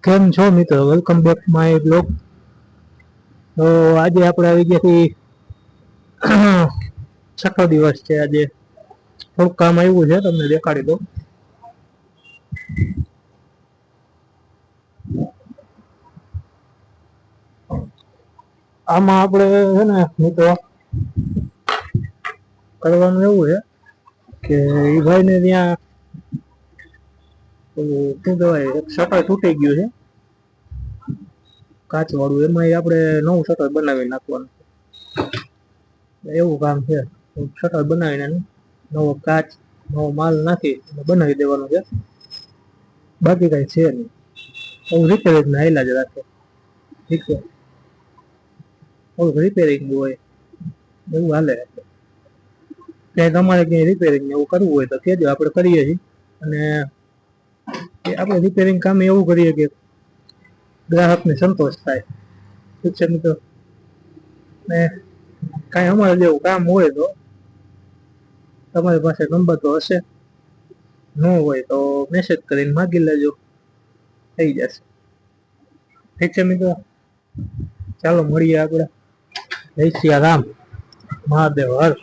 કેમ છો મિત્રો, વેલકમ બેક માય બ્લોગ. તો આજે આપણે આવી ગયા છીએ છઠ્ઠો દિવસ છે આજે. થોડુંક કામ આવ્યું છે, તમને દેખાડી દો. આમાં આપણે છે ને મિત્રો કરવાનું એવું છે કે એ ભાઈ ને ત્યાં શું કહેવાય, એક શટર તૂટી ગયું છે કાચ વાળું. એમાં આપણે નવું શટર બનાવી નાખવાનું, એવું કામ છે. શટર બનાવીને નવો કાચ નવો માલ નાખી બનાવી દેવાનો છે, બાકી કઈ છે નહીં. હું રિપેરિંગ ના હાલ્યા જ રાખે, ઠીક છે. રિપેરિંગ હોય એવું હાલે. ક્યાંય તમારે ક્યાંય રિપેરિંગ એવું કરવું હોય તો કહેજો, આપણે કરીએ છીએ. અને આપણે રિપેરિંગ કામ એવું કરીએ કે ગ્રાહકને સંતોષ થાય, ઠીક છે મિત્રો. ને કાંઈ અમારે જેવું કામ હોય તો તમારી પાસે નંબર તો હશે, ન હોય તો મેસેજ કરીને માગી લેજો, થઈ જશે. ઠીક છે મિત્રો, ચાલો મળીએ આપણે. જય સિયા રામ, મહાદેવ હર.